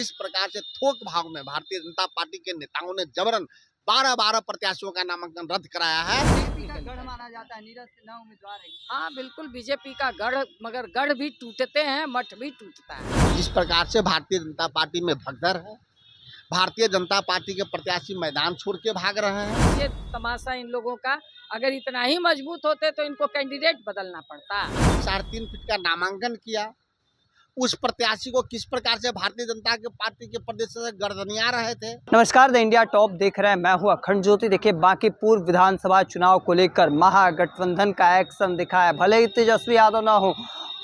जिस प्रकार से थोक भाव में भारतीय जनता पार्टी के नेताओं ने जबरन 12 प्रत्याशियों का नामांकन रद्द कराया है। बीजेपी का गढ़ माना जाता है, नीरज सिन्हा उम्मीदवार है। हाँ बिल्कुल बीजेपी का गढ़, मगर गढ़ भी टूटते हैं, मठ भी टूटता है। जिस प्रकार से भारतीय जनता पार्टी में भगदड़ है, भारतीय जनता पार्टी के प्रत्याशी मैदान छोड़ के भाग रहे हैं। ये तमाशा इन लोगों का, अगर इतना ही मजबूत होते तो इनको कैंडिडेट बदलना पड़ता। 3.5 फीट का नामांकन किया, उस प्रत्याशी को किस प्रकार से भारतीय जनता पार्टी के प्रदेश से गर्दनिया रहे थे। नमस्कार, द इंडिया टॉप देख रहे हैं, मैं हूं अखंड ज्योति। देखिए, बाकी पूर्व विधानसभा चुनाव को लेकर महागठबंधन का एक्शन दिखा है। भले ही तेजस्वी यादव ना हो,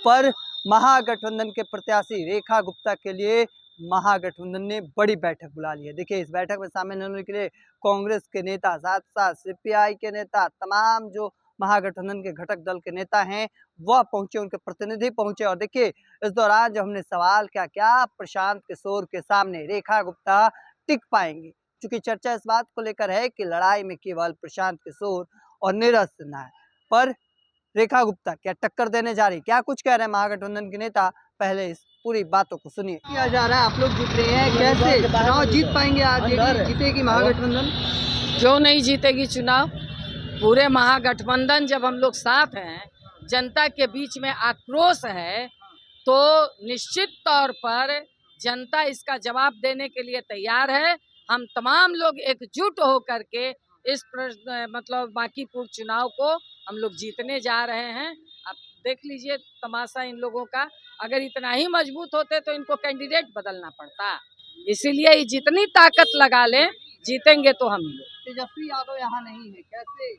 पर महागठबंधन के प्रत्याशी रेखा गुप्ता के लिए महागठबंधन ने बड़ी बैठक बुला ली है। देखिए, इस बैठक में शामिल होने के लिए कांग्रेस के नेता, साथ साथ सीपीआई के नेता, तमाम जो महागठबंधन के घटक दल के नेता हैं वह पहुंचे, उनके प्रतिनिधि पहुंचे। और देखिए, इस दौरान जब हमने सवाल किया, क्या प्रशांत किशोर के सामने रेखा गुप्ता टिक पाएंगे, क्योंकि चर्चा इस बात को लेकर है कि लड़ाई में केवल प्रशांत किशोर और नीरज सिन्हा है, पर रेखा गुप्ता क्या टक्कर देने जा रही, क्या कुछ कह रहे हैं महागठबंधन के नेता, पहले इस पूरी बातों को सुनिए। किया जा रहा है, आप लोग जुट रहे हैं, कैसे चुनाव जीत पाएंगे? आज जीतेगी महागठबंधन? क्यों नहीं जीतेगी चुनाव? पूरे महागठबंधन जब हम लोग साथ हैं, जनता के बीच में आक्रोश है, तो निश्चित तौर पर जनता इसका जवाब देने के लिए तैयार है। हम तमाम लोग एकजुट होकर के इस मतलब बांकीपुर चुनाव को हम लोग जीतने जा रहे हैं। आप देख लीजिए तमाशा इन लोगों का, अगर इतना ही मजबूत होते तो इनको कैंडिडेट बदलना पड़ता। इसीलिए जितनी ताकत लगा लें, जीतेंगे तो हम लोग। तेजस्वी यादव यहाँ नहीं है, कैसे?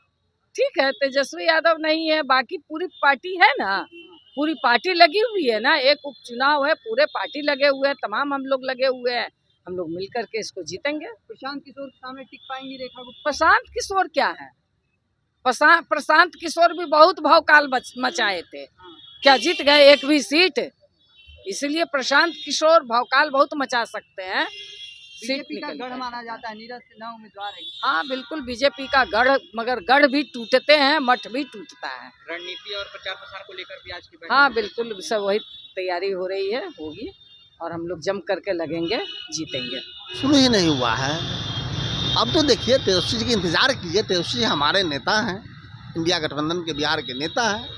ठीक है, तेजस्वी यादव नहीं है, बाकी पूरी पार्टी है ना, पूरी पार्टी लगी हुई है ना। एक उपचुनाव है, पूरे पार्टी लगे हुए हैं, तमाम हम लोग लगे हुए हैं, हम लोग मिलकर के इसको जीतेंगे। प्रशांत किशोर के सामने टिक पाएंगी रेखा गुप्ता? प्रशांत किशोर क्या है? प्रशांत किशोर भी बहुत भौकाल मचाए थे, क्या जीत गए एक भी सीट? इसलिए प्रशांत किशोर भौकाल बहुत मचा सकते हैं। बीजेपी का गढ़ माना जाता है, नीरज सिन्हा उम्मीदवार है। हाँ बिल्कुल बीजेपी का गढ़, मगर गढ़ भी टूटते हैं, मठ भी टूटता है। रणनीति और प्रचार प्रसार को लेकर भी आज की बैठक? हाँ बिल्कुल, सब वही तैयारी हो रही है, होगी, और हम लोग जम करके लगेंगे, जीतेंगे। शुरू ही नहीं हुआ है। अब तो देखिए, तेजस्वी जी की इंतजार कीजिए। तेजस्वी जी हमारे नेता हैं, इंडिया गठबंधन के बिहार के नेता हैं,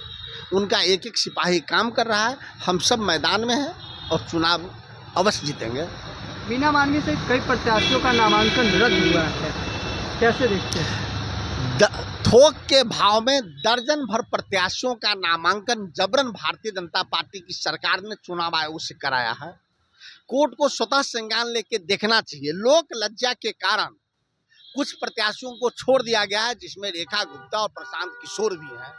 उनका एक एक सिपाही काम कर रहा है। हम सब मैदान में हैं और चुनाव अवश्य जीतेंगे। मीना मानवी से कई प्रत्याशियों का नामांकन रद्द हुआ है, कैसे देखते हैं? थोक के भाव में दर्जन भर प्रत्याशियों का नामांकन जबरन भारतीय जनता पार्टी की सरकार ने चुनाव आयोग से कराया है। कोर्ट को स्वतः संज्ञान लेके देखना चाहिए। लोक लज्जा के कारण कुछ प्रत्याशियों को छोड़ दिया गया है, जिसमें रेखा गुप्ता और प्रशांत किशोर भी हैं,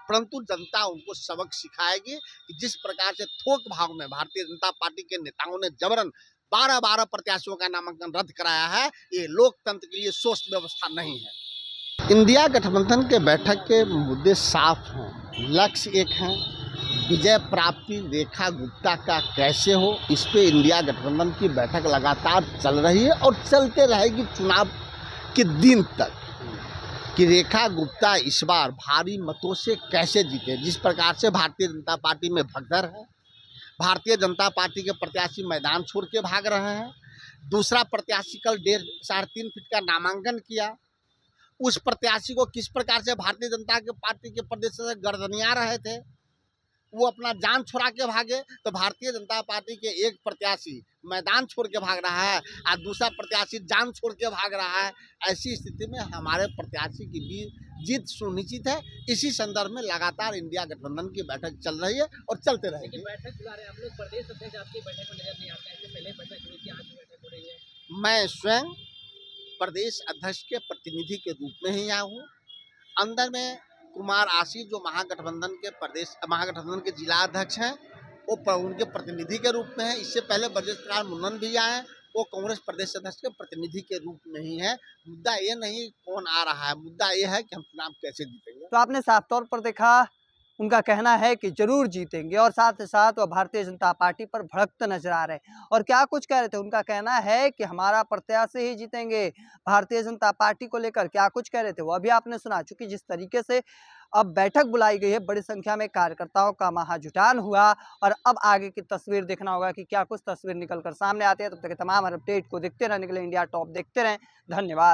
परंतु जनता उनको सबक सिखाएगी कि जिस प्रकार से थोक भाव में भारतीय जनता पार्टी के नेताओं ने जबरन 12 प्रत्याशियों का नामांकन रद्द कराया है, ये लोकतंत्र के लिए स्वस्थ व्यवस्था नहीं है। इंडिया गठबंधन के बैठक के मुद्दे साफ हैं, लक्ष्य एक है, विजय प्राप्ति रेखा गुप्ता का कैसे हो। इस पे इंडिया गठबंधन की बैठक लगातार चल रही है और चलते रहेगी चुनाव के दिन तक, कि रेखा गुप्ता इस बार भारी मतों से कैसे जीते। जिस प्रकार से भारतीय जनता पार्टी में भगदड़ है, भारतीय जनता पार्टी के प्रत्याशी मैदान छोड़ के भाग रहे हैं। दूसरा प्रत्याशी कल 3.5 फीट का नामांकन किया, उस प्रत्याशी को किस प्रकार से भारतीय जनता पार्टी के प्रदेश से गर्दनिया रहे थे, वो अपना जान छुड़ा के भागे। तो भारतीय जनता पार्टी के एक प्रत्याशी मैदान छोड़ के भाग रहा है और दूसरा प्रत्याशी जान छोड़ के भाग रहा है। ऐसी स्थिति में हमारे प्रत्याशी की भी जीत सुनिश्चित है। इसी संदर्भ में लगातार इंडिया गठबंधन की बैठक चल रही है और चलते रहेगी। बैठक बुला रहे हैं आप लोग, प्रदेश अध्यक्ष आपकी बैठक में नजर नहीं आते हैं, इससे पहले बैठक हुई थी, आज भी बैठक हो रही है। मैं स्वयं प्रदेश अध्यक्ष के प्रतिनिधि के रूप में ही आया हूँ। अंदर में कुमार आशीष जो महागठबंधन के जिला अध्यक्ष हैं, वो उनके प्रतिनिधि के रूप में है। इससे पहले ब्रजेश प्रकाश मुन्नन भी आए, वो कांग्रेस प्रदेश अध्यक्ष के प्रतिनिधि के रूप में ही है। मुद्दा ये नहीं कौन आ रहा है, मुद्दा ये है कि हम चुनाव कैसे जीतेंगे। तो आपने साफ तौर पर देखा, उनका कहना है कि जरूर जीतेंगे और साथ ही साथ वह भारतीय जनता पार्टी पर भड़कते नजर आ रहे हैं। और क्या कुछ कह रहे थे, उनका कहना है कि हमारा प्रत्याशी ही जीतेंगे। भारतीय जनता पार्टी को लेकर क्या कुछ कह रहे थे वो अभी आपने सुना। चूंकि जिस तरीके से अब बैठक बुलाई गई है, बड़ी संख्या में कार्यकर्ताओं का महाजुटान हुआ और अब आगे की तस्वीर देखना होगा कि क्या कुछ तस्वीर निकलकर सामने आती है। तब तक तमाम अपडेट को देखते रहने के लिए इंडिया टॉप देखते रहें। धन्यवाद।